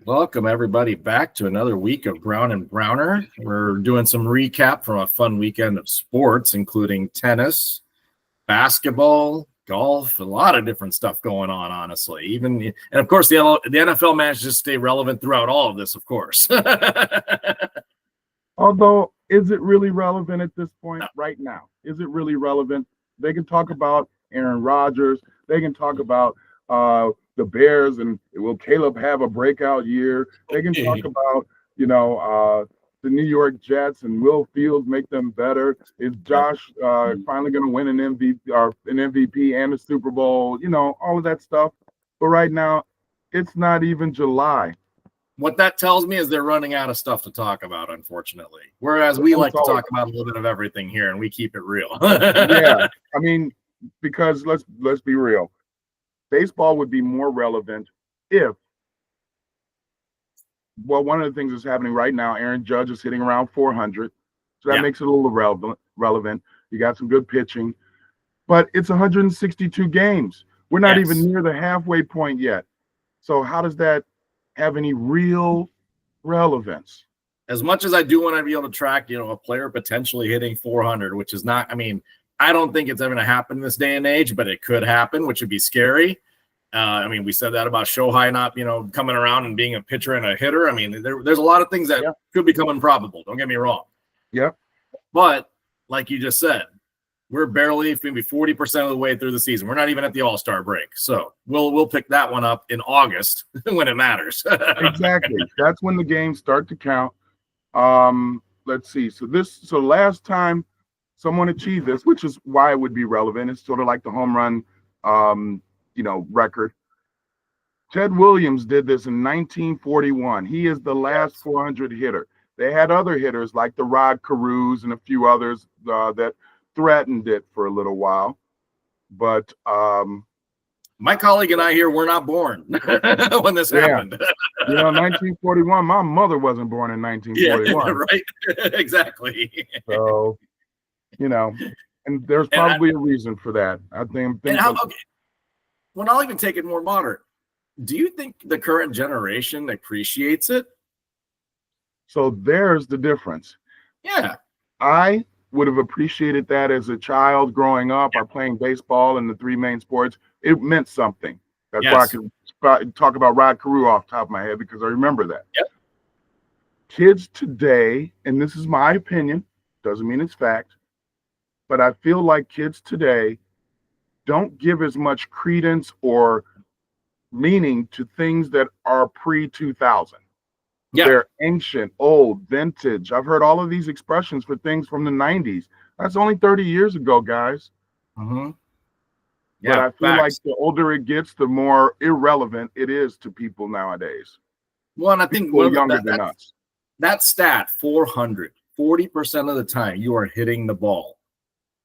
Welcome, everybody, back to another week of Brown and Browner. We're doing some recap from a fun weekend of sports, including tennis, basketball, golf, a lot of different stuff going on, honestly. And of course, the NFL managed to stay relevant throughout all of this, of course. Although, is it really relevant at this point right now? Is it really relevant? They can talk about Aaron Rodgers. They can talk about the Bears and will Caleb have a breakout year? They can talk about, the New York Jets and will Fields make them better? Is Josh finally going to win an MVP and a Super Bowl? All of that stuff. But right now, it's not even July. What that tells me is they're running out of stuff to talk about, unfortunately. Whereas we like to talk about a little bit of everything here, and we keep it real. Yeah, I mean, because let's be real. Baseball would be more relevant if, one of the things that's happening right now, Aaron Judge is hitting around 400. So that makes it a little relevant. You got some good pitching. But it's 162 games. We're not even near the halfway point yet. So how does that have any real relevance? As much as I do want to be able to track, a player potentially hitting 400, which is not, I don't think it's ever going to happen in this day and age, but it could happen, which would be scary. We said that about Shohei not, coming around and being a pitcher and a hitter. There's a lot of things that could become improbable. Don't get me wrong. Yeah. But like you just said, we're barely maybe 40% of the way through the season. We're not even at the All-Star break. So we'll pick that one up in August when it matters. Exactly. That's when the games start to count. Let's see. So last time someone achieved this, which is why it would be relevant, it's sort of like the home run record. Ted Williams did this in 1941. He is the last 400 hitter. They had other hitters like the Rod Carews and a few others that threatened it for a little while. But my colleague and I here were not born when this happened. 1941. My mother wasn't born in 1941. Yeah, right. Exactly. So, and there's probably a reason for that. I think. Well, I'll even take it more modern. Do you think the current generation appreciates it? So there's the difference. Yeah. I would have appreciated that as a child growing up or playing baseball in the three main sports. It meant something. That's why I can talk about Rod Carew off the top of my head, because I remember that. Yep. Kids today, and this is my opinion, doesn't mean it's fact, but I feel like kids today don't give as much credence or meaning to things that are pre-2000. Yeah. They're ancient, old, vintage. I've heard all of these expressions for things from the 90s. That's only 30 years ago, guys. Mm-hmm. Yeah, but I feel like the older it gets, the more irrelevant it is to people nowadays. Well, and I think people younger than us. That stat, 400, 40% of the time you are hitting the ball.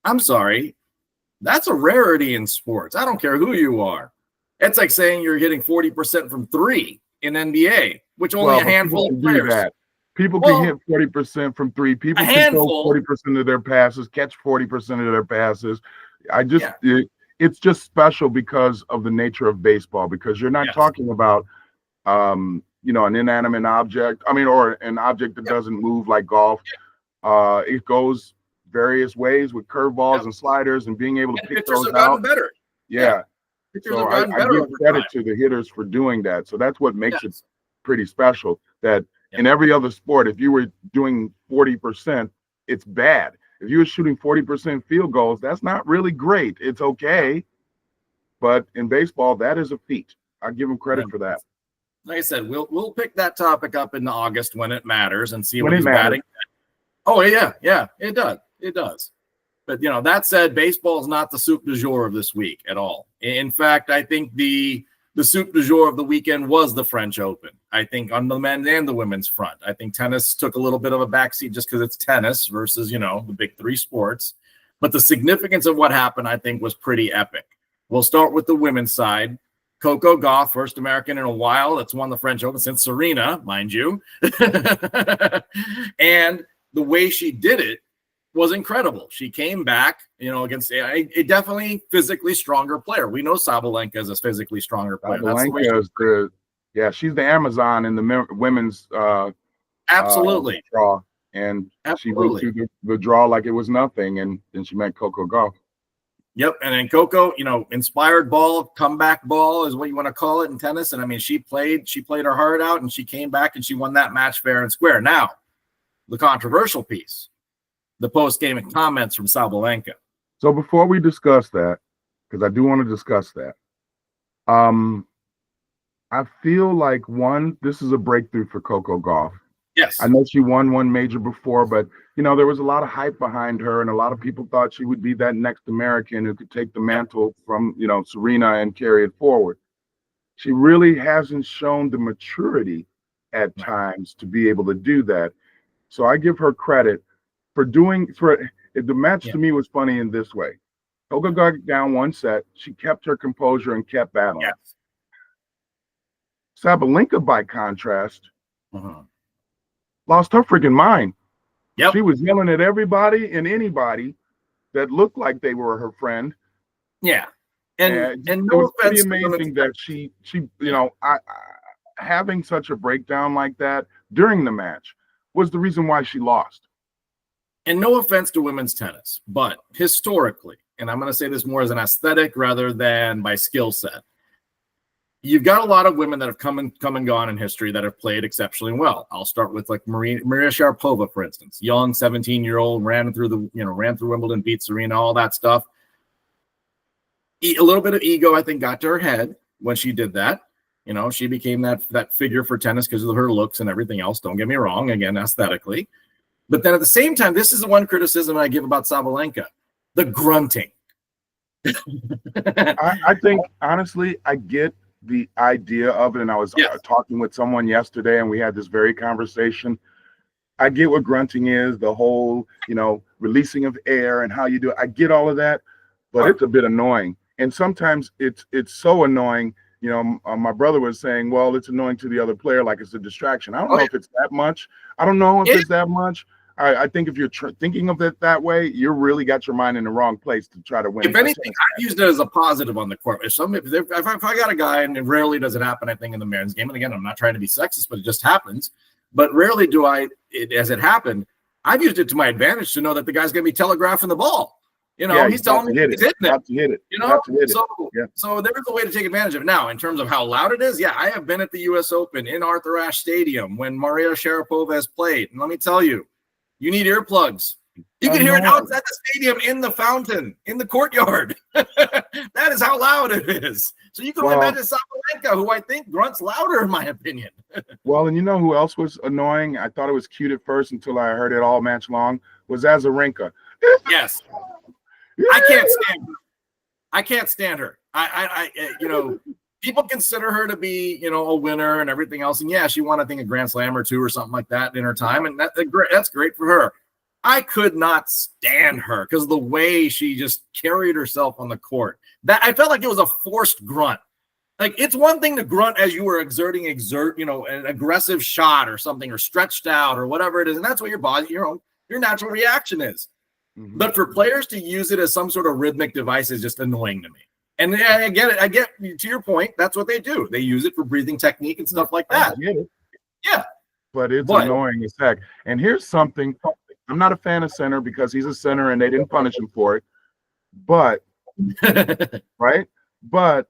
I'm sorry. That's a rarity in sports. I don't care who you are. It's like saying you're hitting 40% from three in NBA, which only a handful of players. People can hit 40% from three. People can throw 40% of their passes, catch 40% of their passes. It's just special because of the nature of baseball, because you're not talking about, an inanimate object. Or an object that doesn't move like golf. It goes various ways with curveballs and sliders and being able to pick those out. Better. Yeah. So I give credit to the hitters for doing that. So that's what makes it pretty special. That in every other sport, if you were doing 40%, it's bad. If you were shooting 40% field goals, that's not really great. It's okay. But in baseball, that is a feat. I give them credit for that. Like I said, we'll pick that topic up in August when it matters and see what he's batting. Oh, yeah, it does. It does. But, that said, baseball is not the soup du jour of this week at all. In fact, I think the soup du jour of the weekend was the French Open. I think on the men's and the women's front. I think tennis took a little bit of a backseat just because it's tennis versus, the big three sports. But the significance of what happened, I think, was pretty epic. We'll start with the women's side. Coco Gauff, first American in a while that's won the French Open since Serena, mind you. And the way she did it was incredible. She came back, against a definitely physically stronger player. We know Sabalenka is a physically stronger player. Sabalenka is Yeah, she's the Amazon in the women's Absolutely. draw, and she went Absolutely. through the draw like it was nothing, and then she met Coco Gauff. Yep. And then Coco, inspired ball, comeback ball is what you want to call it in tennis. And I mean, she played her heart out, and she came back and she won that match fair and square. Now, the controversial piece, the post-game comments from Sabalenka. So before we discuss that, because I do want to discuss that, I feel like this is a breakthrough for Coco Gauff. Yes. I know she won one major before, but there was a lot of hype behind her, and a lot of people thought she would be that next American who could take the mantle from, Serena and carry it forward. She really hasn't shown the maturity at times to be able to do that. So I give her credit for the match. To me was funny in this way. Coco got down one set. She kept her composure and kept battling. Yes. Sabalenka, by contrast, lost her freaking mind. Yep. She was yelling at everybody and anybody that looked like they were her friend. Yeah. And it no was pretty offense, amazing that she having such a breakdown like that during the match was the reason why she lost. And no offense to women's tennis, but historically, and I'm going to say this more as an aesthetic rather than by skill set, you've got a lot of women that have come and gone in history that have played exceptionally well. I'll start with like Maria Sharapova, for instance, young 17-year-old, ran through Wimbledon, beat Serena, all that stuff. A little bit of ego, I think, got to her head when she did that. She became that figure for tennis because of her looks and everything else. Don't get me wrong, again, aesthetically. But then at the same time, this is the one criticism I give about Sabalenka, the grunting. I think, honestly, I get the idea of it. And I was talking with someone yesterday, and we had this very conversation. I get what grunting is, the whole, releasing of air and how you do it. I get all of that, but it's a bit annoying. And sometimes it's so annoying. My brother was saying, well, it's annoying to the other player, like it's a distraction. I don't know if it's that much. I don't know if it's that much. I think if you're thinking of it that way, you really got your mind in the wrong place to try to win. If anything, I've used it as a positive on the court. If I got a guy, and it rarely does it happen, I think, in the men's game, and again, I'm not trying to be sexist, but it just happens. But rarely do as it happened, I've used it to my advantage to know that the guy's going to be telegraphing the ball. He's telling me he's hitting it. To hit it. So there's a way to take advantage of it. Now, in terms of how loud it is, I have been at the U.S. Open in Arthur Ashe Stadium when Maria Sharapova has played. And let me tell you, you need earplugs. You can hear it outside the stadium, in the fountain, in the courtyard. That is how loud it is. So you can only imagine Sabalenka, who I think grunts louder, in my opinion. Well, and you know who else was annoying? I thought it was cute at first until I heard it all match long, was Azarenka. Yes. I can't stand her. I people consider her to be, a winner and everything else. And she won, I think, a Grand Slam or two or something like that in her time. And that's great for her. I could not stand her because of the way she just carried herself on the court. That I felt like it was a forced grunt. Like, it's one thing to grunt as you were exerting, an aggressive shot or something, or stretched out or whatever it is. And that's what your body, your natural reaction is. Mm-hmm. But for players to use it as some sort of rhythmic device is just annoying to me. And I get it. I get, to your point, that's what they do. They use it for breathing technique and stuff like that. I get it. Yeah. But it's annoying as heck. And here's something. I'm not a fan of center because he's a center and they didn't punish him for it. But, right? But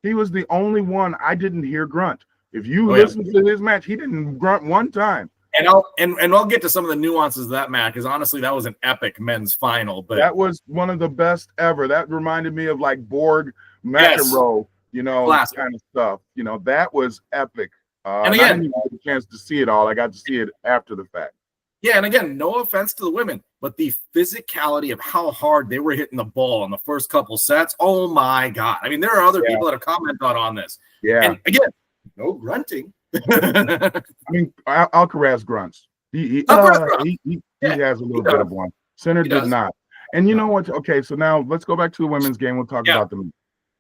he was the only one I didn't hear grunt. If you listen to his match, he didn't grunt one time. And I'll get to some of the nuances of that match, because honestly, that was an epic men's final. But that was one of the best ever. That reminded me of like Borg, McEnroe, classic kind of stuff. That was epic. And again, I didn't even get a chance to see it all. I got to see it after the fact. Yeah, and again, no offense to the women, but the physicality of how hard they were hitting the ball in the first couple sets. Oh my God! I mean, there are other people that have commented on this. Yeah, and again, no grunting. I mean, Alcaraz grunts. He has a little bit of one. Center did not. And you know what? Okay, so now let's go back to the women's game. We'll talk about them.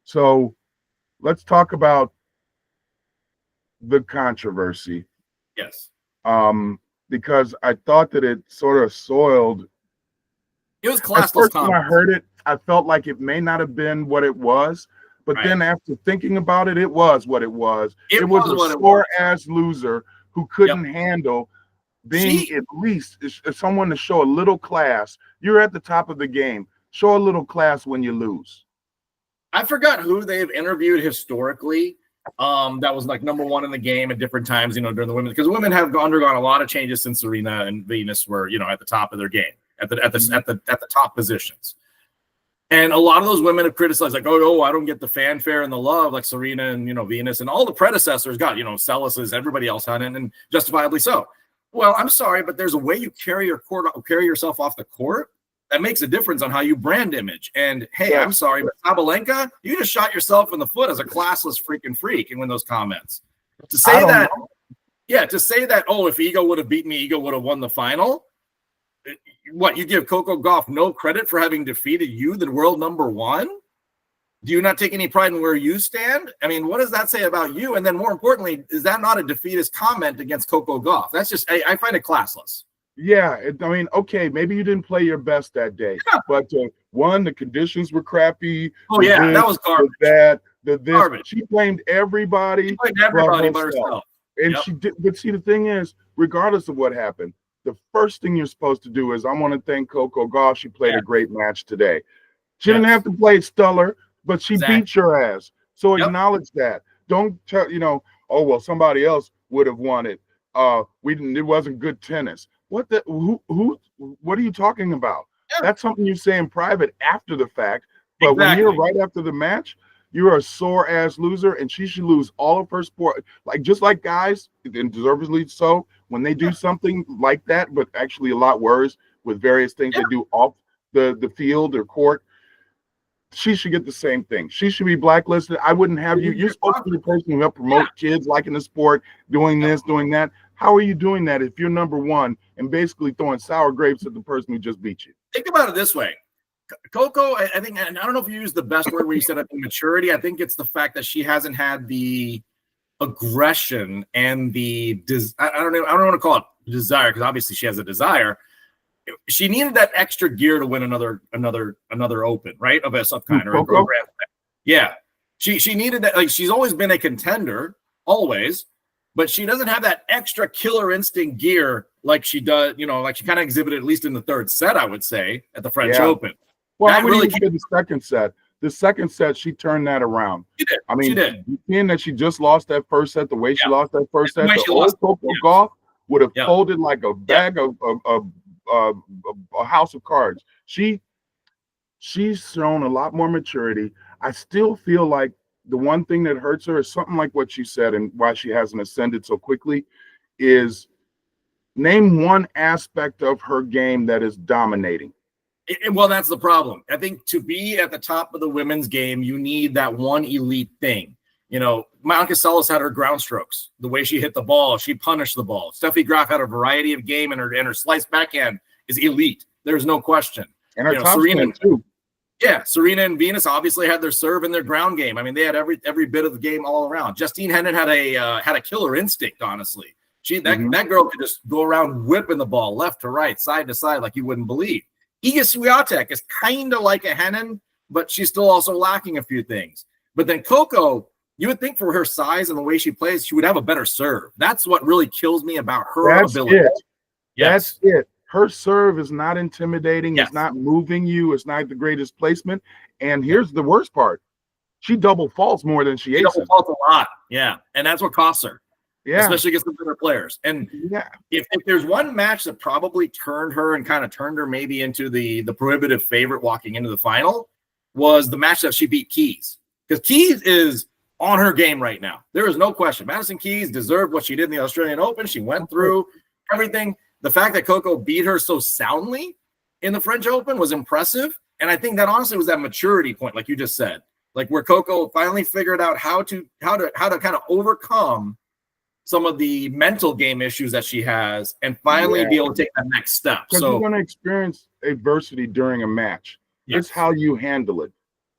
So let's talk about the controversy. Yes. Because I thought that it sort of soiled. It was classless. At first, when I heard it, I felt like it may not have been what it was. But Right. then after thinking about it, it was what it was. It was was a what it sore was. ass loser who couldn't handle being at least someone to show a little class. You're at the top of the game. Show a little class when you lose. I forgot who they've interviewed historically. That was like number one in the game at different times, you know, during the women, because women have undergone a lot of changes since Serena and Venus were, you know, at the top of their game, at the top positions. And a lot of those women have criticized, like, oh, I don't get the fanfare and the love like Serena and, you know, Venus and all the predecessors got, you know, Celis's, everybody else had it, and justifiably so. Well, I'm sorry, but there's a way you carry yourself off the court that makes a difference on how you brand image. And hey, I'm sorry, but Sabalenka, you just shot yourself in the foot as a classless freaking freak in those comments. To say that, oh, if Ego would have beaten me, Ego would have won the final. What, you give Coco Gauff no credit for having defeated you, the world number one? Do you not take any pride in where you stand? I mean, what does that say about you? And then more importantly, is that not a defeatist comment against Coco Gauff? That's just, I find it classless. Yeah, I mean, okay, maybe you didn't play your best that day, but one, the conditions were crappy. Oh yeah, that was garbage. Garbage. She blamed everybody. She blamed everybody but herself. And she did. But see, the thing is, regardless of what happened, the first thing you're supposed to do is, I want to thank Coco Gauff. She played a great match today. She didn't have to play stellar, but she beat your ass. So acknowledge that. Don't tell, you know, oh well, somebody else would have won it. It wasn't good tennis. What are you talking about? That's something you say in private after the fact. But when you're right after the match, you're a sore ass loser, and she should lose all of her sport. Like, just like guys, and deservedly so, when they do something like that, but actually a lot worse with various things they do off the field or court, she should get the same thing. She should be blacklisted. I wouldn't have you. You're supposed to be the person who help promote kids liking the sport, doing this, doing that. How are you doing that if you're number one and basically throwing sour grapes at the person who just beat you? Think about it this way. Coco, I think, and I don't know if you use the best word where you said maturity. I think it's the fact that she hasn't had the aggression and the I don't want to call it desire, because obviously she has a desire. She needed that extra gear to win another Open, right? Of some kind or a Grand Slam. Yeah, she needed that. Like, she's always been a contender, always, but she doesn't have that extra killer instinct gear like she does. You know, like she kind of exhibited at least in the third set, I would say, at the French Open. Well, I would really even the second set. The second set, she turned that around. She did. I mean, she did. Seeing that she just lost that first set, the way she lost that first set, the old Coco Gauff would have folded like a bag of a house of cards. She's shown a lot more maturity. I still feel like the one thing that hurts her is something like what you said, and why she hasn't ascended so quickly is, name one aspect of her game that is dominating. Well, that's the problem. I think to be at the top of the women's game, you need that one elite thing. You know, Monica Seles had her ground strokes. The way she hit the ball, she punished the ball. Steffi Graf had a variety of game, and her slice backhand is elite. There's no question. And her top Serena too. Yeah, Serena and Venus obviously had their serve and their ground game. I mean, they had every bit of the game all around. Justine Henin had a killer instinct. Honestly, that girl could just go around whipping the ball left to right, side to side, like you wouldn't believe. Iga Swiatek is kind of like a Henin, but she's still also lacking a few things. But then Coco, you would think for her size and the way she plays, she would have a better serve. That's what really kills me about her ability. That's it. Her serve is not intimidating. It's not moving you. It's not the greatest placement. And here's the worst part. She double faults more than she aces. Double faults a lot. Yeah. And that's what costs her. Yeah. Especially against the better players. And if there's one match that probably turned her maybe into the prohibitive favorite walking into the final, was the match that she beat Keys. Because Keys is on her game right now. There is no question. Madison Keys deserved what she did in the Australian Open. She went through everything. The fact that Coco beat her so soundly in the French Open was impressive. And I think that honestly was that maturity point, like you just said, like where Coco finally figured out how to kind of overcome some of the mental game issues that she has and finally be able to take that next step. So you're going to experience adversity during a match. It's how you handle it.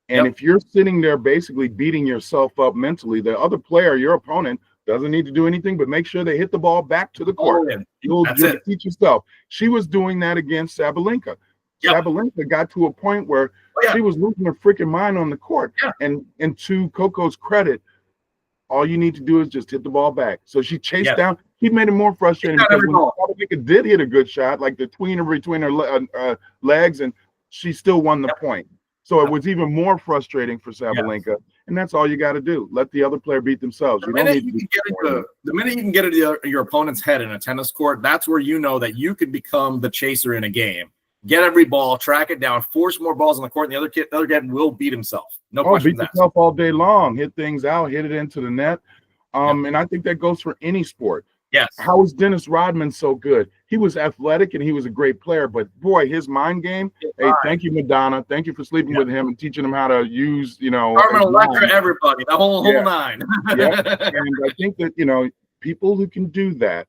And if you're sitting there basically beating yourself up mentally, the other player, your opponent, doesn't need to do anything but make sure they hit the ball back to the court. You'll teach yourself. She was doing that against Sabalenka. Yep. Sabalenka got to a point where Yeah. she was losing her freaking mind on the court. Yeah. And to Coco's credit, all you need to do is just hit the ball back. So she chased down. He made it more frustrating because when Sabalenka did hit a good shot, like the tweener between her legs, and she still won the point. So it was even more frustrating for Sabalenka. And that's all you got to do. Let the other player beat themselves. The minute you can get into your opponent's head in a tennis court, that's where you know that you could become the chaser in a game. Get every ball, track it down, force more balls on the court, and the other guy will beat himself. No questions beat asked. Himself all day long, hit things out, hit it into the net. And I think that goes for any sport. Yes. How is Dennis Rodman so good? He was athletic and he was a great player, but boy, his mind game. Hey, thank you, Madonna. Thank you for sleeping with him and teaching him how to use, Carmen Electra, everybody, the whole nine. And I think that, people who can do that,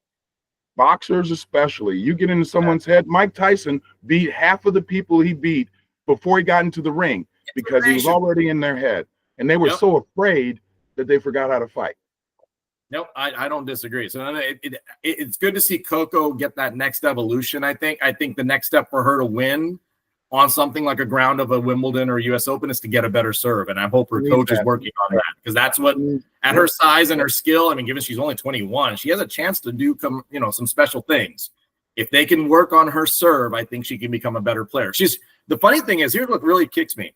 boxers especially, you get into someone's head. Mike Tyson beat half of the people he beat before he got into the ring because he was already in their head. And they were so afraid that they forgot how to fight. Nope, I don't disagree. So it's good to see Coco get that next evolution. I think the next step for her to win on something like a ground of a Wimbledon or US Open is to get a better serve. And I hope her coach is working on that because that's what, at her size and her skill, I mean, given she's only 21, she has a chance to do some special things. If they can work on her serve, I think she can become a better player. The funny thing is, here's what really kicks me.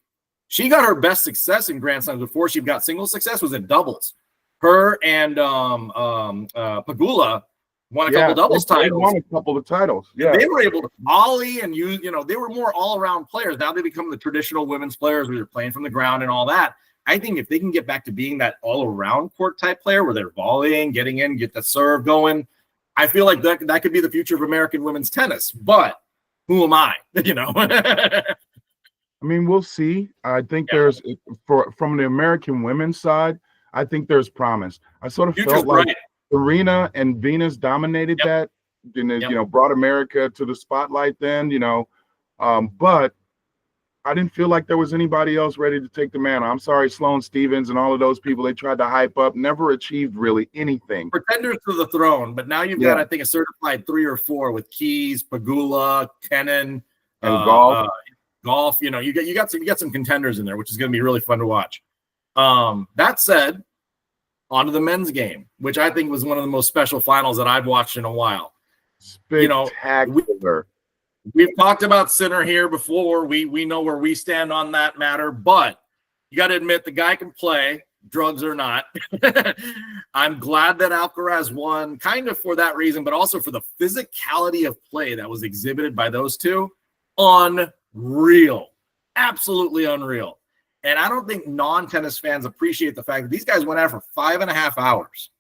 She got her best success in Grand Slams before she got single success was in doubles. Her and Pagula won a couple doubles titles. They won a couple of titles. Yeah, they were able to volley and use. They were more all-around players. Now they become the traditional women's players where they're playing from the ground and all that. I think if they can get back to being that all-around court type player where they're volleying, getting in, get the serve going, I feel like that could be the future of American women's tennis. But who am I? I mean, we'll see. I think there's from the American women's side. I think there's promise. I sort of felt like Serena and Venus dominated that, and brought America to the spotlight then, but I didn't feel like there was anybody else ready to take the mantle. I'm sorry, Sloane Stephens and all of those people they tried to hype up never achieved really anything. Pretenders to the throne, but now you've got, I think, a certified 3 or 4 with Keys, Pagula, Kenin, and golf. Golf, you got some contenders in there, which is going to be really fun to watch. That said, on to the men's game, which I think was one of the most special finals that I've watched in a while. Spectacular. We've talked about Sinner here before. We know where we stand on that matter, but you got to admit the guy can play, drugs or not. I'm glad that Alcaraz won, kind of for that reason, but also for the physicality of play that was exhibited by those two. Unreal. Absolutely unreal. And I don't think non-tennis fans appreciate the fact that these guys went out for 5.5 hours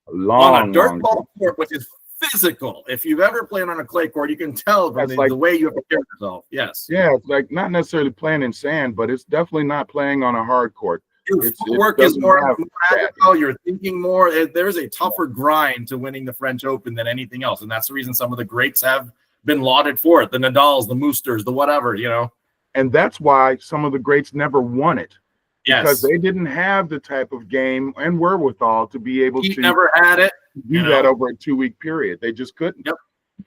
on a dirt ball court, which is physical. If you've ever played on a clay court, you can tell from the way you have to carry yourself. Yes. Yeah, it's like not necessarily playing in sand, but it's definitely not playing on a hard court. Your footwork is more agile. You're thinking more. There's a tougher grind to winning the French Open than anything else. And that's the reason some of the greats have been lauded for it. The Nadals, the Moosters, the whatever, And that's why some of the greats never won it. Yes. Because they didn't have the type of game and wherewithal to be able to never had it. Do that over a 2-week period. They just couldn't. Yep.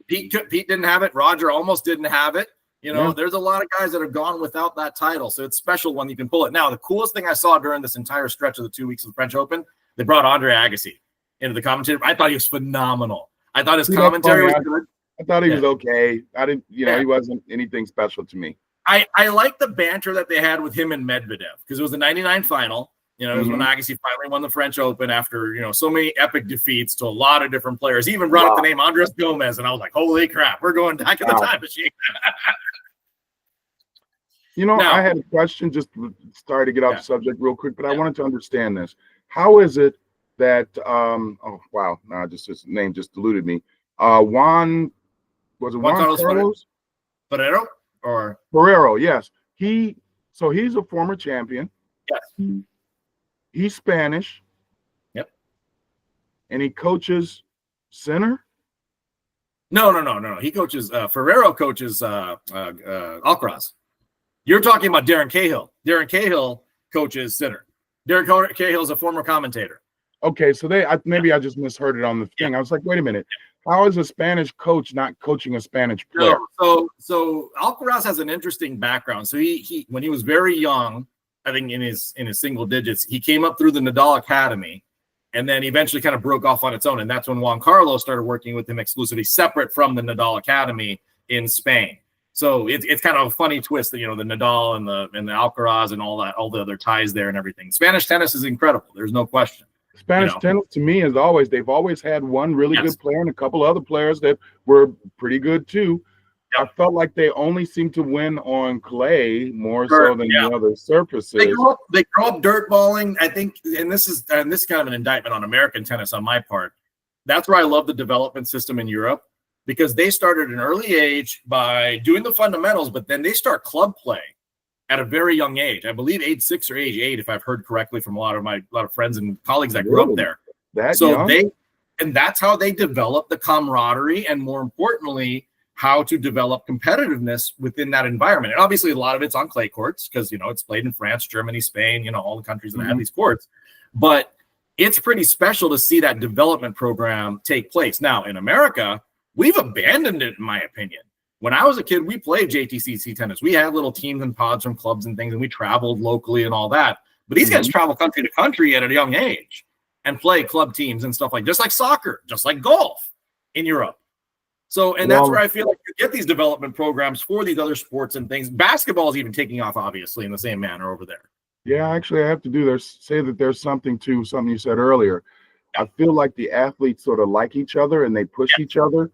Pete didn't have it. Roger almost didn't have it. There's a lot of guys that have gone without that title. So it's special when you can pull it. Now, the coolest thing I saw during this entire stretch of the 2 weeks of the French Open, they brought Andre Agassi into the commentary. I thought he was phenomenal. I thought his commentary was good. I thought he was okay. I didn't, he wasn't anything special to me. I like the banter that they had with him and Medvedev because it was the 99 final. It was when Agassi finally won the French Open after, so many epic defeats to a lot of different players. He even brought up the name Andres Gomez, and I was like, holy crap, we're going back in the time machine. I had a question, just started to get off the subject real quick, but I wanted to understand this. How is it that, his name just eluded me. Juan Carlos? Ferrero? Or Ferrero, yes. He's a former champion. Yes. He's Spanish. Yep. And he coaches Sinner? No. He coaches Ferrero coaches Alcaraz. You're talking about Darren Cahill. Darren Cahill coaches Sinner. Darren Cahill is a former commentator. Okay, so I just misheard it on the thing. I was like, wait a minute. How is a Spanish coach not coaching a Spanish player? So Alcaraz has an interesting background. So he when he was very young, I think in his single digits, he came up through the Nadal Academy, and then eventually kind of broke off on its own. And that's when Juan Carlos started working with him exclusively, separate from the Nadal Academy in Spain. So it's kind of a funny twist that, you know, the Nadal and the Alcaraz and all the other ties there and everything. Spanish tennis is incredible. There's no question. Spanish tennis, to me, is always, they've always had one really good player and a couple other players that were pretty good too. I felt like they only seemed to win on clay more so than the other surfaces. They grow up dirt balling, I think, and this is kind of an indictment on American tennis on my part. That's where I love the development system in Europe, because they started at an early age by doing the fundamentals, but then they start club play at a very young age. I believe age 6 or age 8, if I've heard correctly from a lot of friends and colleagues that grew up there. That's how they develop the camaraderie, and more importantly, how to develop competitiveness within that environment. And obviously a lot of it's on clay courts, because, you know, it's played in France, Germany, Spain, you know, all the countries that have these courts. But it's pretty special to see that development program take place. Now in America, we've abandoned it, in my opinion. When I was a kid, we played JTCC tennis. We had little teams and pods from clubs and things, and we traveled locally and all that. But these guys travel country to country at a young age and play club teams and stuff just like soccer, just like golf in Europe. So, and that's where I feel like you get these development programs for these other sports and things. Basketball is even taking off, obviously, in the same manner over there. Yeah, actually, I have to say that there's something to something you said earlier. I feel like the athletes sort of like each other and they push each other.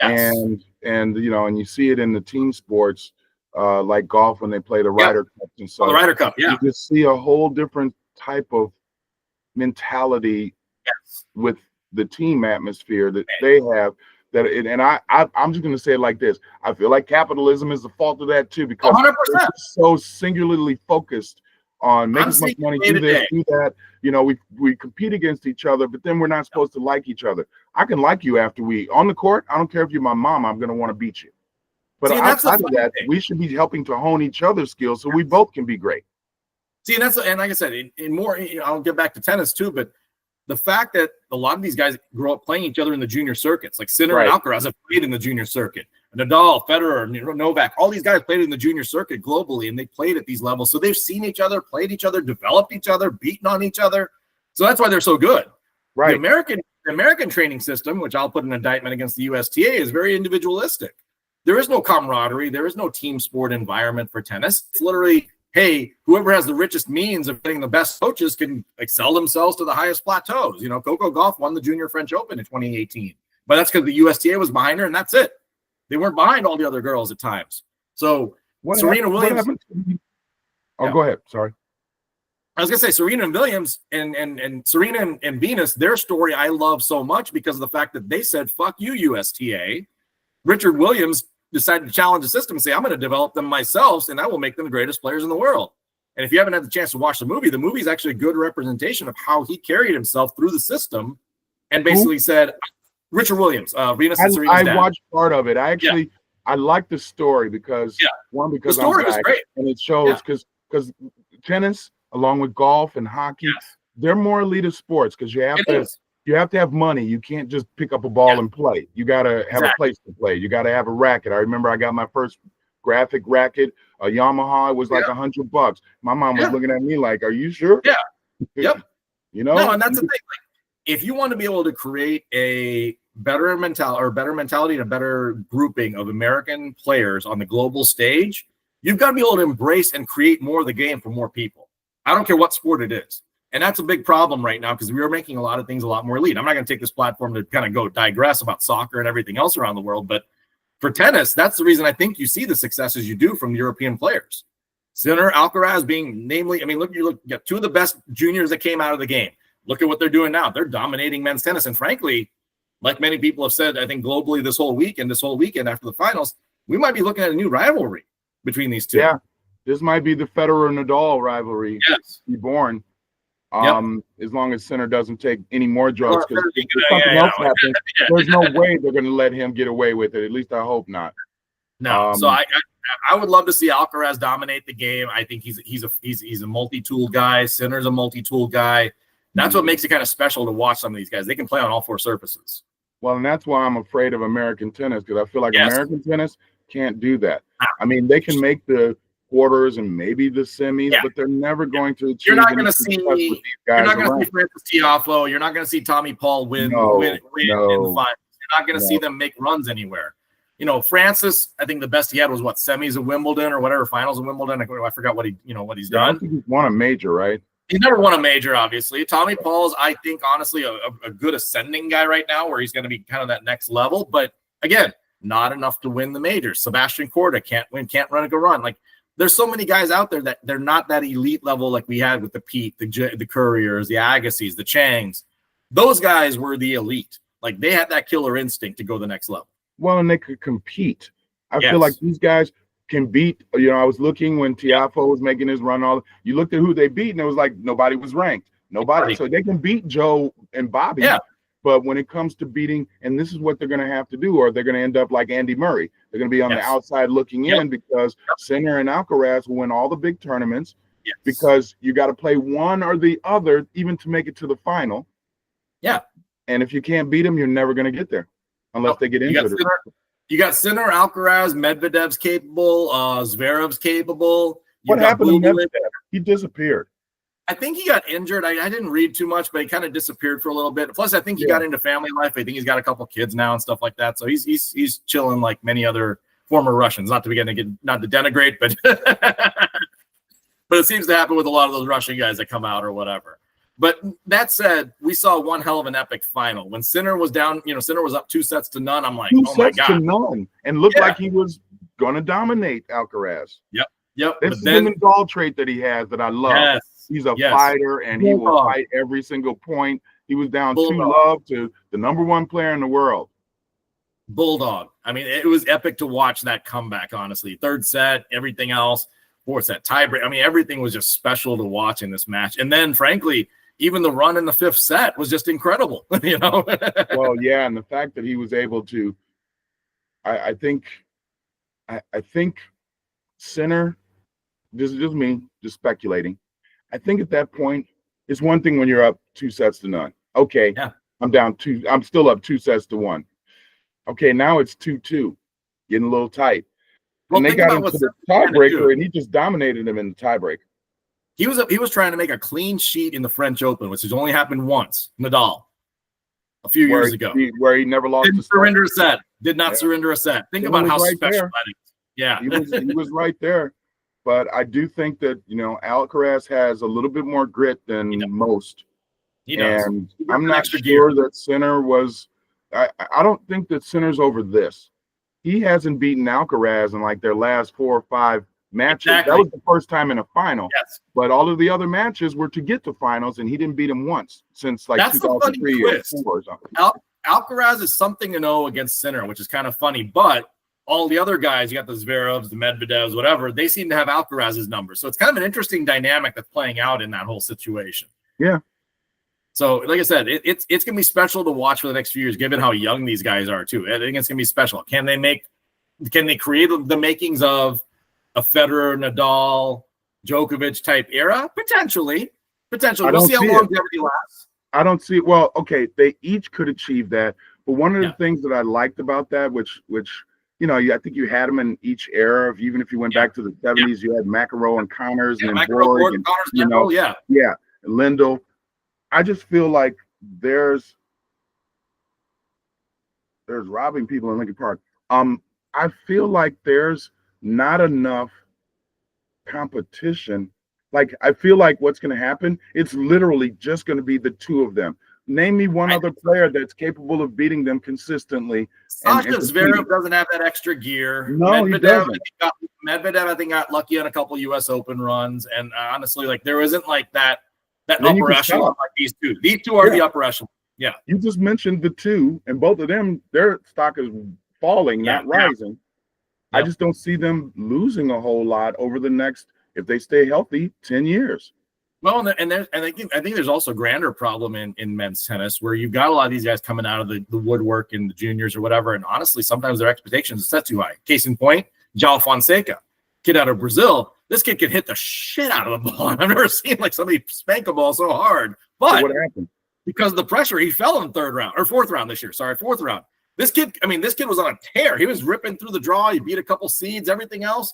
And you know, and you see it in the team sports, like golf when they play the Ryder Cup and so the Ryder Cup, you just see a whole different type of mentality with the team atmosphere that they have. I'm just going to say it like this: I feel like capitalism is the fault of that too, because 100%. They're so singularly focused on making as much money, do this, do that. You know, we compete against each other, but then we're not supposed to like each other. I can like you after on the court. I don't care if you're my mom, I'm going to want to beat you. But outside of that, we should be helping to hone each other's skills so we both can be great. See, and like I said, in more, I'll get back to tennis too, but the fact that a lot of these guys grow up playing each other in the junior circuits, like Sinner and Alcaraz have played in the junior circuit. Nadal, Federer, Novak, all these guys played in the junior circuit globally, and they played at these levels. So they've seen each other, played each other, developed each other, beaten on each other. So that's why they're so good. Right. The American training system, which I'll put an indictment against the USTA, is very individualistic. There is no camaraderie. There is no team sport environment for tennis. It's literally, hey, whoever has the richest means of getting the best coaches can excel themselves to the highest plateaus. You know, Coco Gauff won the Junior French Open in 2018, but that's because the USTA was behind her, and that's it. They weren't behind all the other girls at times. So Serena Williams. Go ahead. Sorry. I was gonna say Serena and Williams and Serena and Venus, their story I love so much because of the fact that they said, "Fuck you, USTA." Richard Williams decided to challenge the system and say, "I'm going to develop them myself, and I will make them the greatest players in the world." And if you haven't had the chance to watch the movie is actually a good representation of how he carried himself through the system, and basically said, Richard Williams, Venus and Serena's dad. I watched part of it. I like the story because the story was great, and it shows because tennis, along with golf and hockey, they're more elitist sports because you have to have money. You can't just pick up a ball and play. You got to have a place to play. You got to have a racket. I remember I got my first graphic racket, a Yamaha. It was like $100. My mom was looking at me like, "Are you sure?" Yeah. Yep. You know. No, and that's the thing. Like, if you want to be able to create a better mentality and a better grouping of American players on the global stage, you've got to be able to embrace and create more of the game for more people. I don't care what sport it is. And that's a big problem right now because we are making a lot of things a lot more elite. I'm not going to take this platform to kind of go digress about soccer and everything else around the world. But for tennis, that's the reason I think you see the successes you do from the European players. Sinner, Alcaraz being namely, I mean, look, you got two of the best juniors that came out of the game. Look at what they're doing now. They're dominating men's tennis. And frankly, like many people have said, I think globally this whole weekend after the finals, we might be looking at a new rivalry between these two. Yeah, this might be the Federer-Nadal rivalry be born. As long as Sinner doesn't take any more drugs, because if something else happens, there's no way they're going to let him get away with it. At least I hope not. No, so I would love to see Alcaraz dominate the game. I think he's a multi-tool guy. Sinner's a multi-tool guy. That's what makes it kind of special to watch some of these guys. They can play on all four surfaces. Well, and that's why I'm afraid of American tennis, because I feel like Yes. American tennis can't do that. I mean, they can make the quarters and maybe the semis, but they're never going to achieve. You're not going to see. You're not going to see Francis Tiafoe. You're not going to see Tommy Paul win in the finals. You're not going to see them make runs anywhere. You know, Francis, I think the best he had was what, semis of Wimbledon or whatever, finals of Wimbledon. I forgot what he's done. I don't think he's won a major, right? He's never won a major, obviously. Tommy Paul's, I think, honestly, a good ascending guy right now, where he's going to be kind of that next level. But again, not enough to win the majors. Sebastian Korda can't run a good run. Like, there's so many guys out there that they're not that elite level like we had with the Pete, the Couriers, the Agassiz, the Changs. Those guys were the elite. Like, they had that killer instinct to go the next level. Well, and they could compete. I feel like these guys can beat. You know, I was looking when Tiafoe was making his run. You looked at who they beat, and it was like nobody was ranked. Nobody. So they can beat Joe and Bobby. Yeah. But when it comes to beating, and this is what they're going to have to do, or they're going to end up like Andy Murray. They're going to be on the outside looking in, because Sinner and Alcaraz will win all the big tournaments, because you got to play one or the other even to make it to the final. Yeah. And if you can't beat them, you're never going to get there unless they get injured. You got Sinner, Alcaraz, Medvedev's capable, Zverev's capable. What happened to Medvedev? He disappeared. I think he got injured. I didn't read too much, but he kind of disappeard for a little bit. Plus, I think he got into family life. I think he's got a couple kids now and stuff like that. So he's chilling like many other former Russians. Not to denigrate, but but it seems to happen with a lot of those Russian guys that come out or whatever. But that said, we saw one hell of an epic final. When Sinner was down, Sinner was up 2-0. I'm like, oh my God. 2-0, and looked like he was going to dominate Alcaraz. Yep. This is the Nadal trait that he has that I love. Yes. He's a fighter, and he will fight every single point. He was down 2-0 to the #1 player in the world. Bulldog. I mean, it was epic to watch that comeback, honestly. Third set, everything else. Fourth set, tiebreak. I mean, everything was just special to watch in this match. And then, frankly, even the run in the fifth set was just incredible, Well, yeah, and the fact that he was able to, I think Sinner, this is just me, just speculating. I think at that point, it's one thing when you're up 2-0. Okay, I'm still up 2-1. Okay, now it's 2-2, getting a little tight. Well, and they got into the tiebreaker, and he just dominated him in the tiebreaker. He was trying to make a clean sheet in the French Open, which has only happened once. Nadal, a few years ago, where he never lost. Didn't surrender a set. Did not surrender a set. Think about how special that is. Yeah, he was right there. But I do think that Alcaraz has a little bit more grit than most. He does. And I'm not sure that Sinner was. I don't think that Sinner's over this. He hasn't beaten Alcaraz in like their last 4 or 5 matches. Exactly. That was the first time in a final. Yes. But all of the other matches were to get to finals, and he didn't beat him once since like 2003 or 4 or something. Alcaraz is something to know against Sinner, which is kind of funny. But all the other guys, you got the Zverevs, the Medvedevs, whatever, they seem to have Alcaraz's number. So it's kind of an interesting dynamic that's playing out in that whole situation. Yeah. So, like I said, it's going to be special to watch for the next few years, given how young these guys are, too. I think it's going to be special. Can they create the makings of a Federer, Nadal, Djokovic type era? Potentially. We'll see how longevity lasts. I don't see it. Well, okay, they each could achieve that. But one of the things that I liked about that, which I think you had them in each era. Even if you went back to the 70s, you had McEnroe and Connors and Borg and Connors, and Lindell. I just feel like there's robbing people in Lincoln Park. I feel like there's not enough competition. Like, I feel like what's going to happen, it's literally just going to be the two of them. Name me one other player that's capable of beating them consistently. Sasha Zverev doesn't have that extra gear. No, he doesn't. Medvedev, I think, got lucky on a couple U.S. Open runs. And honestly, like, there isn't like that upper echelon like these two. These two are the upper echelon. Yeah. You just mentioned the two, and both of them, their stock is falling, not rising. I just don't see them losing a whole lot over the next, if they stay healthy, 10 years. Well, and I think there's also a grander problem in men's tennis where you've got a lot of these guys coming out of the woodwork in the juniors or whatever, and honestly, sometimes their expectations are set too high. Case in point, João Fonseca, kid out of Brazil. This kid can hit the shit out of the ball. I've never seen like somebody spank a ball so hard. But what happened? because of the pressure. He fell in third round or fourth round this year. Sorry, fourth round. This kid was on a tear. He was ripping through the draw. He beat a couple seeds, everything else.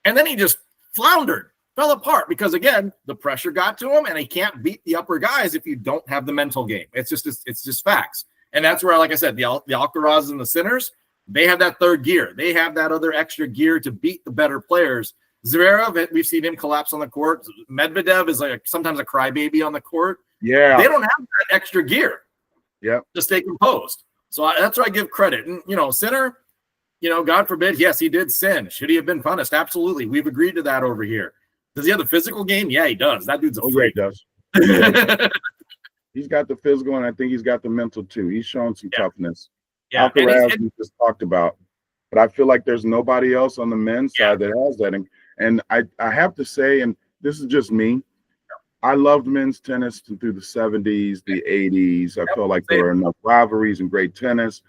And then he just floundered, fell apart because, again, the pressure got to him, and he can't beat the upper guys if you don't have the mental game. It's just facts. And that's where, like I said, the Alcarazes and the Sinners, they have that third gear. They have that other extra gear to beat the better players. Zverev, we've seen him collapse on the court. Medvedev is like sometimes a crybaby on the court. Yeah. They don't have that extra gear. Yeah. To stay composed. So that's where I give credit. And, Sinner, God forbid, yes, he did sin. Should he have been punished? Absolutely. We've agreed to that over here. Does he have the physical game? Yeah, he does. That dude's a freak. Yeah, he does. He's got the physical, and I think he's got the mental too. He's shown some toughness. Yeah, Alcaraz, we just talked about. But I feel like there's nobody else on the men's side that has that. And I have to say, and this is just me, I loved men's tennis through the 70s, the 80s. I felt like there were enough rivalries and great tennis.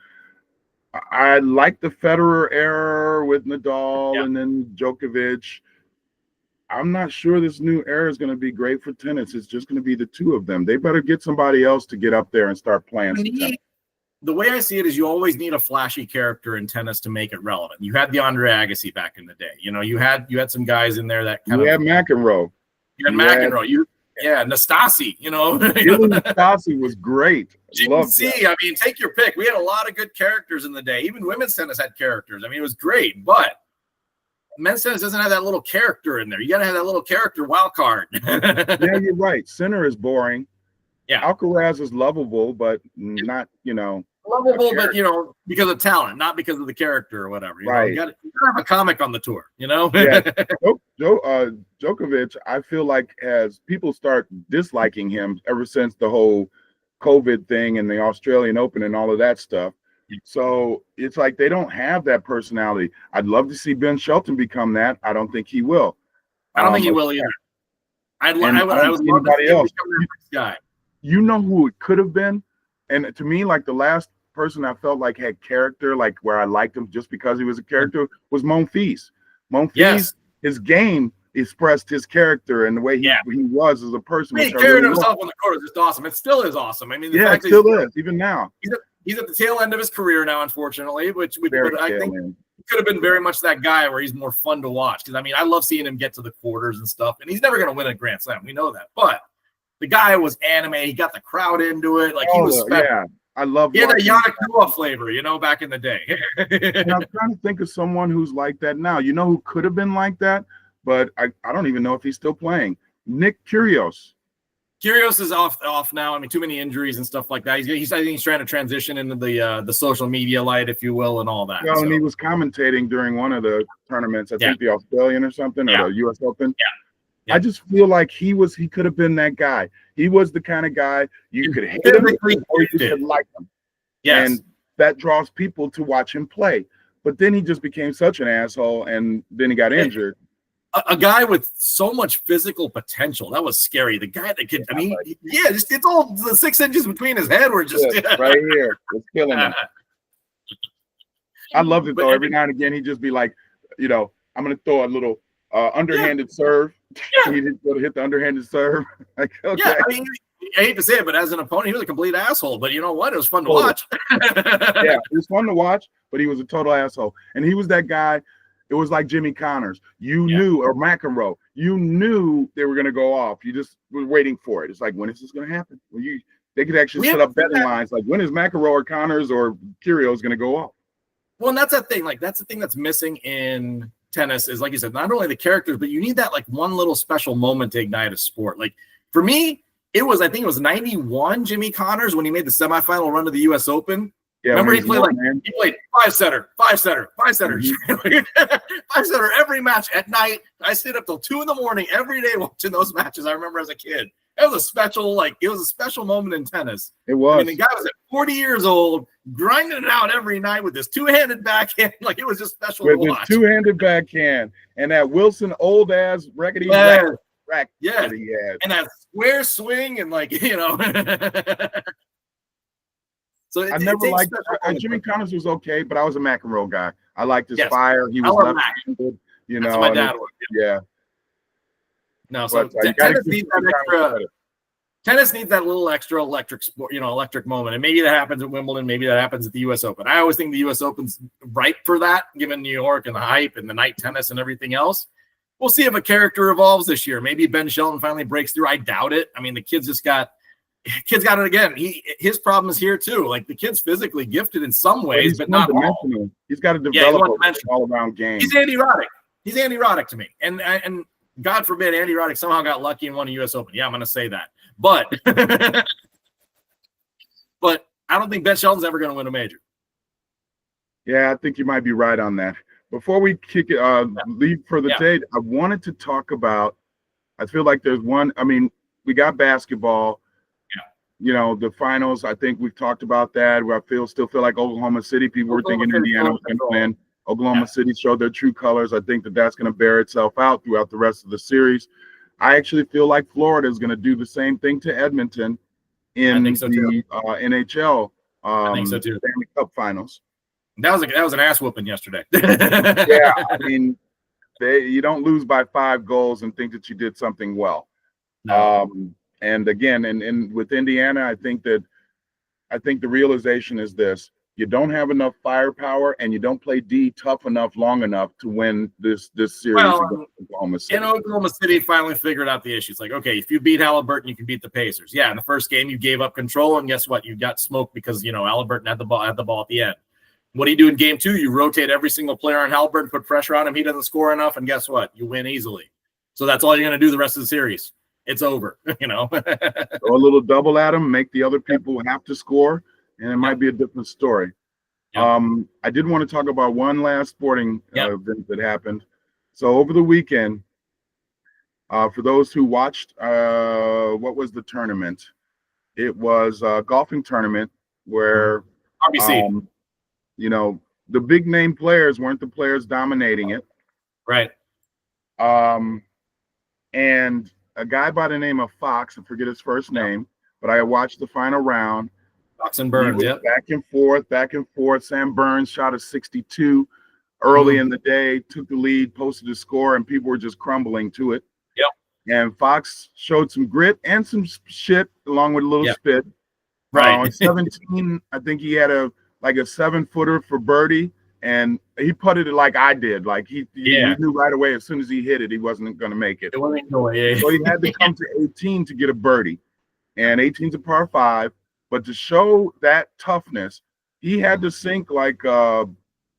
I like the Federer era with Nadal and then Djokovic. I'm not sure this new era is going to be great for tennis. It's just going to be the two of them. They better get somebody else to get up there and start playing some tennis. The way I see it is you always need a flashy character in tennis to make it relevant. You had the Andre Agassi back in the day. You had some guys in there that kind of. You had McEnroe. You had McEnroe. Nastasi, Nastasi was great. Take your pick. We had a lot of good characters in the day. Even women's tennis had characters. It was great, but men's tennis doesn't have that little character in there. You got to have that little character wild card. Yeah, you're right. Sinner is boring. Yeah. Alcaraz is lovable, but not, lovable, but because of talent, not because of the character or whatever. You got to have a comic on the tour, Yeah. Djokovic, I feel like as people start disliking him ever since the whole COVID thing and the Australian Open and all of that stuff. So it's like they don't have that personality. I'd love to see Ben Shelton become that. I don't think he will. I don't think he will either. I would love to see him become the next guy. You know who it could have been? And to me, like the last person I felt like had character, like where I liked him just because he was a character, was Monfils. Monfils, his game expressed his character and the way he was as a person. He carried himself on the court was just awesome. It still is awesome. It still is, even now. He's at the tail end of his career now, unfortunately, I think he could have been very much that guy where he's more fun to watch. Because, I love seeing him get to the quarters and stuff. And he's never going to win a Grand Slam. We know that. But the guy was anime. He got the crowd into it. He was special. Yeah, I love. He had that Yannick Noah flavor, back in the day. And I'm trying to think of someone who's like that now. Who could have been like that, but I don't even know if he's still playing. Nick Kyrgios. Kyrgios is off now. Too many injuries and stuff like that. I think he's trying to transition into the social media light, if you will, and all that. Well, and he was commentating during one of the tournaments. I think the Australian or something, or the U.S. Open. Yeah. I just feel like he could have been that guy. He was the kind of guy you could hate him or you could like him. Yes. And that draws people to watch him play. But then he just became such an asshole, and then he got injured. A guy with so much physical potential. That was scary. The guy that could, it's all the 6 inches between his head were just right here. It's killing him. I loved it though. Every now and again, he'd just be like, I'm going to throw a little underhanded serve. He didn't go to hit the underhanded serve. I hate to say it, but as an opponent, he was a complete asshole. But you know what? It was fun to watch. It was fun to watch, but he was a total asshole. And he was that guy. It was like Jimmy Connors. You knew, or McEnroe. You knew they were going to go off. You just were waiting for it. It's like, when is this going to happen? They could actually set up betting lines. Like, when is McEnroe or Connors or Kyrgios going to go off? Well, and that's the thing. That's the thing that's missing in tennis is, like you said, not only the characters, but you need that one little special moment to ignite a sport. For me, I think it was 91 Jimmy Connors when he made the semifinal run to the U.S. Open. Yeah, remember he played five-setter, five-setter every match at night. I stayed up till 2 a.m. every day watching those matches. I remember as a kid. It was a special moment in tennis. It was. The guy was at 40 years old, grinding it out every night with this two-handed backhand. It was just special to watch. With his two-handed backhand and that Wilson old-ass rackety rack that he had. And that square swing and So I never liked Jimmy Connors was okay, but I was a McEnroe guy. I liked his fire. He was left-handed, That's my dad was. Yeah. No, so tennis needs that extra. Tennis needs that little extra electric sport, electric moment. And maybe that happens at Wimbledon. Maybe that happens at the U.S. Open. I always think the U.S. Open's ripe for that, given New York and the hype and the night tennis and everything else. We'll see if a character evolves this year. Maybe Ben Shelton finally breaks through. I doubt it. I mean, the kid's got it again. His problem is here too. Like, the kid's physically gifted in some ways, but not all. He's got to develop an all-around game. He's Andy Roddick. He's Andy Roddick to me. And God forbid Andy Roddick somehow got lucky and won a U.S. Open. Yeah, I'm going to say that. But but I don't think Ben Shelton's ever going to win a major. Yeah, I think you might be right on that. Before we leave for the day, I wanted to talk about, I feel like there's one, I mean, we got basketball. Yeah. The finals, I think we've talked about that. Where I still feel like Oklahoma City, people were thinking Indiana was going to win. Oklahoma City showed their true colors. I think that's going to bear itself out throughout the rest of the series. I actually feel like Florida is going to do the same thing to Edmonton in the NHL Stanley Cup Finals. That was an ass whooping yesterday. Yeah, I mean, you don't lose by 5 goals and think that you did something well. No. And again, and with Indiana, I think the realization is this: you don't have enough firepower, and you don't play D tough enough long enough to win this series against Oklahoma City. And Oklahoma City finally figured out the issue. It's like, okay, if you beat Halliburton, you can beat the Pacers. Yeah, in the first game, you gave up control, and guess what? You got smoked because Halliburton had the ball at the end. What do you do in game 2? You rotate every single player on Halliburton, put pressure on him. He doesn't score enough, and guess what? You win easily. So that's all you're going to do the rest of the series. It's over. Throw a little double at him, make the other people have to score, and it might be a different story. Yep. I did want to talk about one last sporting event that happened. So over the weekend, for those who watched, what was the tournament? It was a golfing tournament where RBC. The big name players weren't the players dominating it. Right. And a guy by the name of Fox, I forget his first name, but I watched the final round. Fox and Burns, back and forth. Sam Burns shot a 62 early in the day, took the lead, posted a score, and people were just crumbling to it. Yep. And Fox showed some grit and some shit along with a little spit. Right. On 17, I think he had a 7-footer for birdie, and he putted it like I did. Like he knew right away as soon as he hit it, he wasn't going to make it. It wasn't going. Yeah. So he had to come to 18 to get a birdie, and 18's a par 5. But to show that toughness, he had to sink 15,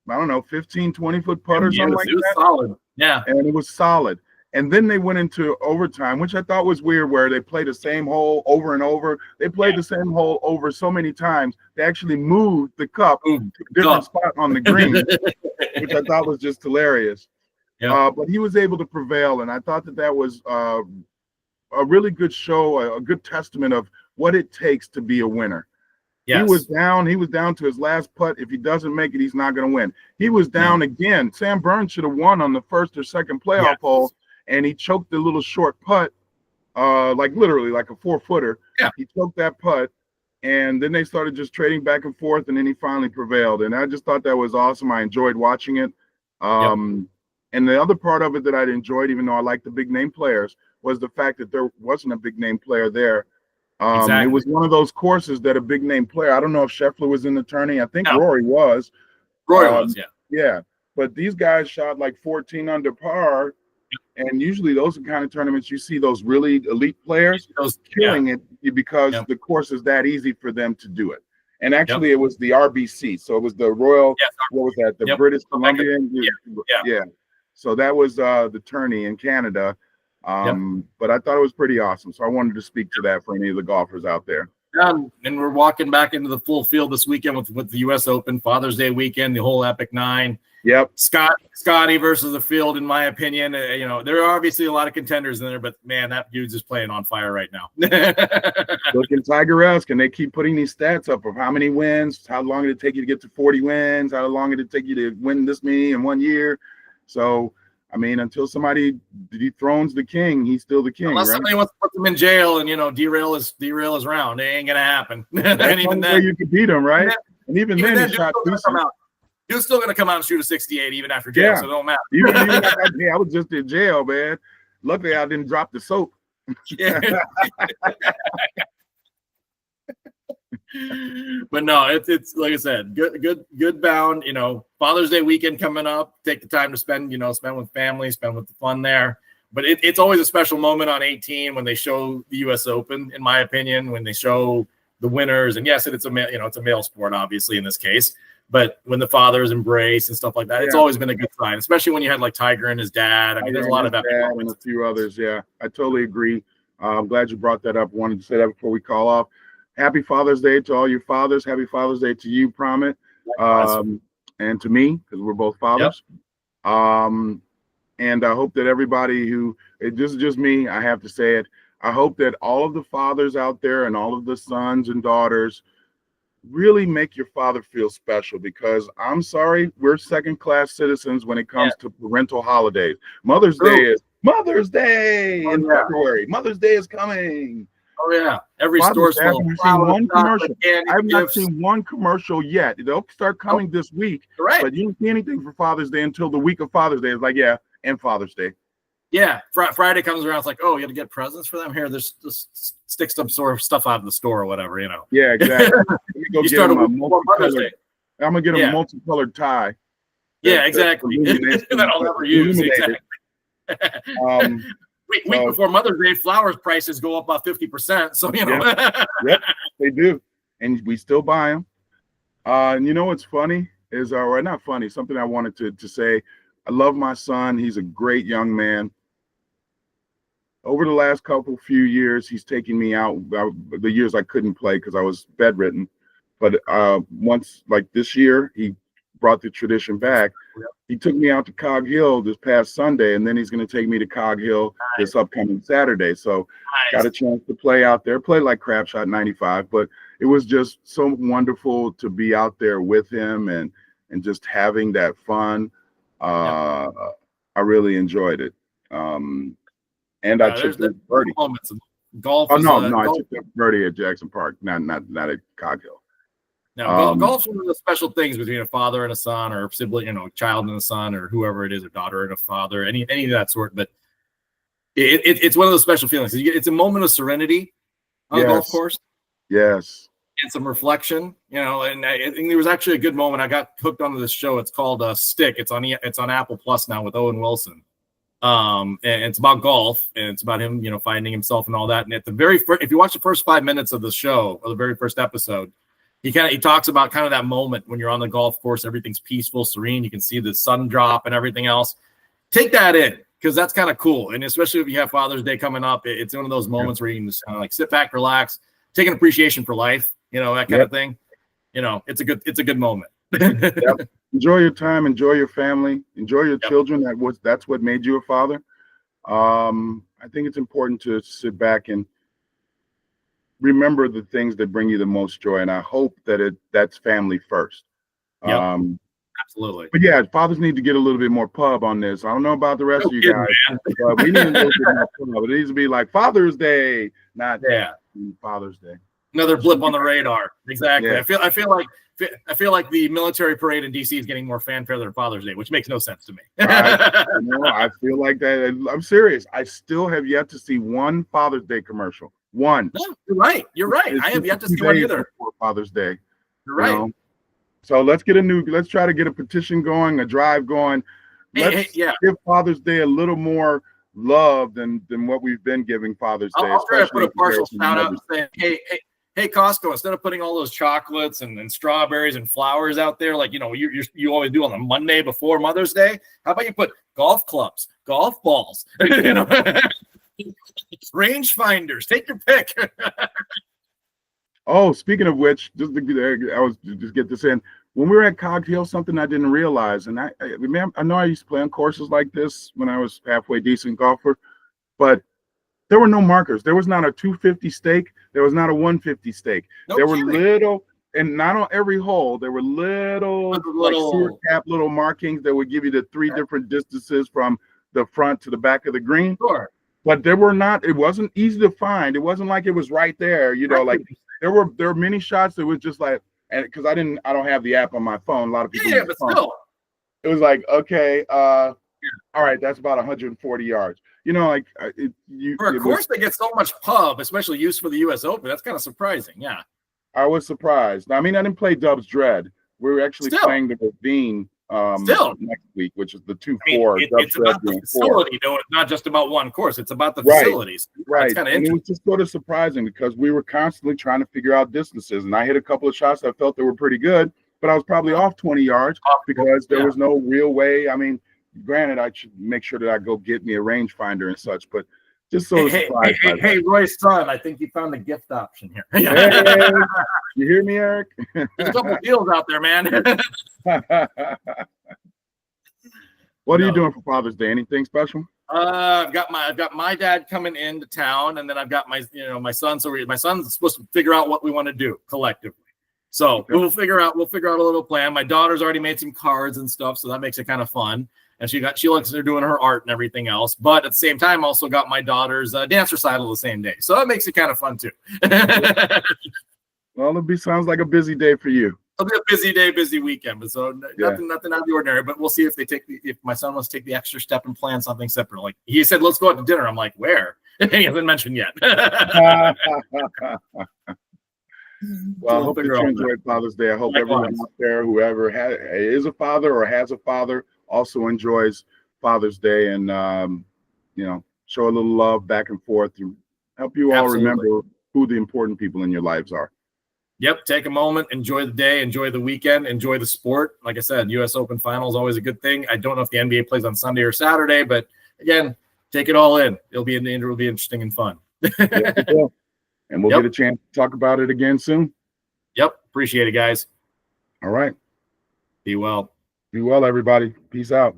20-foot putt or something like that. It was solid. Yeah. And it was solid. And then they went into overtime, which I thought was weird, where they played the same hole over and over. They played the same hole over so many times, they actually moved the cup to a different spot on the green, which I thought was just hilarious. Yeah. But he was able to prevail, and I thought that was a really good show, a good testament of what it takes to be a winner. Yes. He was down to his last putt. If he doesn't make it, he's not going to win. He was down again. Sam Burns should have won on the first or second playoff hole, and he choked the little short putt, literally like a 4-footer. Yeah. He choked that putt, and then they started just trading back and forth, and then he finally prevailed. And I just thought that was awesome. I enjoyed watching it. And the other part of it that I enjoyed, even though I like the big name players, was the fact that there wasn't a big name player there. It was one of those courses that a big name player, I don't know if Scheffler was in the tourney. I think Rory was. Rory was, yeah. Yeah. But these guys shot like 14 under par. And usually those are the kind of tournaments you see those really elite players killing it because the course is that easy for them to do it. And actually it was the RBC. So it was the Royal, what was that? The British Columbian. Yeah. So that was the tourney in Canada. But I thought it was pretty awesome. So I wanted to speak to that for any of the golfers out there. And we're walking back into the full field this weekend with the U.S. Open, Father's Day weekend, the whole Epic 9. Yep. Scotty versus the field, in my opinion. There are obviously a lot of contenders in there, but man, that dude's just playing on fire right now. Looking Tiger-esque, and they keep putting these stats up of how many wins, how long did it take you to get to 40 wins, how long did it take you to win this many in 1 year. So, I mean, until somebody dethrones the king, he's still the king. Unless somebody wants to put them in jail and derail his round, it ain't gonna happen. And even then, you can beat him, right? And even then he shot decent. He was still gonna come out and shoot a 68 even after jail, so it don't matter. Even I was just in jail, man. Luckily, I didn't drop the soap. Yeah. But no, it's like I said, good bound. Father's Day weekend coming up. Take the time to spend with family, spend with the fun there. But it's always a special moment on 18 when they show the U.S. Open. In my opinion, when they show the winners, and yes, it's a male sport, obviously in this case. But when the fathers embrace and stuff like that, It's always been a good sign, especially when you had like Tiger and his dad. I mean, there's a lot of epic moments. And a few others. Yeah, I totally agree. I'm glad you brought that up. Wanted to say that before we call off. Happy Father's Day to all your fathers. Happy Father's Day to you, Promit, and to me, because we're both fathers. Yep. And I hope that everybody this is just me, I have to say it. I hope that all of the fathers out there and all of the sons and daughters really make your father feel special, because I'm sorry, we're second-class citizens when it comes to parental holidays. Mother's Day is Mother's Day in February. Mother's Day is coming. Oh yeah, every store's full. I have not seen one commercial yet. They'll start coming this week, but you don't see anything for Father's Day until the week of Father's Day. It's like, and Father's Day. Yeah, Friday comes around. It's like, oh, you got to get presents for them. Here, there's just stick some sort of stuff out of the store or whatever, Yeah, exactly. You start a multicolored. I'm gonna get a multicolored tie. Yeah, exactly. That I'll never use. Exactly. Week before Mother's Day, flowers prices go up about 50%. So Yep, they do, and we still buy them. And what's funny is, not funny. Something I wanted to say. I love my son. He's a great young man. Over the last few years, he's taken me out. The years I couldn't play because I was bedridden, but once, like this year, he brought the tradition back. He took me out to Cog Hill this past Sunday, and then he's going to take me to Cog Hill this upcoming Saturday. So got a chance to play out there, play like crap shot 95, but it was just so wonderful to be out there with him and just having that fun. I really enjoyed it. And I chipped in birdie. Golf. I chipped in birdie at Jackson Park, not at Cog Hill. Now, golf's one of the special things between a father and a son, or a sibling, child and a son, or whoever it is, a daughter and a father, any of that sort. But it's one of those special feelings. It's a moment of serenity on the golf course. Yes. And some reflection, and I think there was actually a good moment. I got hooked onto this show. It's called Stick. It's on Apple Plus now with Owen Wilson. And it's about golf, and it's about him, finding himself and all that. And at the very first, if you watch the first 5 minutes of the show, or the very first episode, he talks about kind of that moment when you're on the golf course, everything's peaceful, serene. You can see the sun drop and everything else. Take that in, because that's kind of cool. And especially if you have Father's Day coming up, it's one of those moments where you can just kind of like sit back, relax, take an appreciation for life, that kind of thing. It's a good moment. Enjoy your time, enjoy your family, enjoy your children. That's what made you a father. I think it's important to sit back and remember the things that bring you the most joy, and I hope that's family first. Absolutely. But yeah, fathers need to get a little bit more pub on this. I don't know about the rest of you guys, but we need a little bit more pub. It needs to be like Father's Day, not Father's Day. Another blip on the radar. Exactly. Yeah. I feel like the military parade in DC is getting more fanfare than Father's Day, which makes no sense to me. I feel like that. I'm serious. I still have yet to see one Father's Day commercial. One. No, you're right. I have yet to see one either. Before Father's Day. You're right. So let's try to get a petition going, a drive going. Let's give Father's Day a little more love than what we've been giving Father's Day. I'll try to put a partial shout out and say, hey, Costco, instead of putting all those chocolates and strawberries and flowers out there, like, you always do on the Monday before Mother's Day, how about you put golf clubs, golf balls, range finders, take your pick. Oh, speaking of which, I was just get this in. When we were at Cog Hill, something I didn't realize, and I remember, I know I used to play on courses like this when I was halfway decent golfer, but there were no markers. There was not a 250 stake. There was not a 150 stake. There were little, and not on every hole, there were little like sewer cap little markings that would give you the three different distances from the front to the back of the green. Sure. But it wasn't easy to find. It wasn't like it was right there, like there were many shots that was just like, and because I don't have the app on my phone. A lot of people but still. It was like, okay, all right, that's about 140 yards. like Of course, they get so much pub, especially used for the U.S. Open. That's kind of surprising. Yeah. I was surprised. I mean, I didn't play Dubs Dread. We're actually playing the Ravine next week, which is the 2-4. It's about the facility, though. It's not just about one course. It's about the facilities. Right. It's kind of and interesting. it was just sort of surprising because we were constantly trying to figure out distances. And I hit a couple of shots that I felt they were pretty good, but I was probably off 20 yards because there was no real way. I mean, granted, I should make sure that I go get me a rangefinder and such, but just sort of surprised. Hey, Roy's son, I think you found a gift option here. Hey, you hear me, Eric? There's a couple deals out there, man. What are you doing for Father's Day? Anything special? I've got my dad coming into town, and then I've got my son. So my son's supposed to figure out what we want to do collectively. So we'll figure out a little plan. My daughter's already made some cards and stuff, so that makes it kind of fun. And she looks, they're doing her art and everything else. But at the same time, also got my daughter's dance recital the same day, so that makes it kind of fun too. Well, sounds like a busy day for you. It'll be a busy day, busy weekend, but so nothing out of the ordinary. But we'll see if my son wants to take the extra step and plan something separate. Like he said, let's go out to dinner. I'm like, where? He hasn't mentioned yet. Well, I hope that you enjoyed Father's Day. I hope everyone out there, whoever is a father or has a father, also enjoys Father's Day, and show a little love back and forth and help you all remember who the important people in your lives are. Yep, take a moment, enjoy the day, enjoy the weekend, enjoy the sport. Like I said, U.S. Open final is always a good thing. I don't know if the NBA plays on Sunday or Saturday, but again, take it all in. It'll be interesting and fun. And we'll get a chance to talk about it again soon. Yep, appreciate it, guys. All right. Be well. Be well, everybody. Peace out.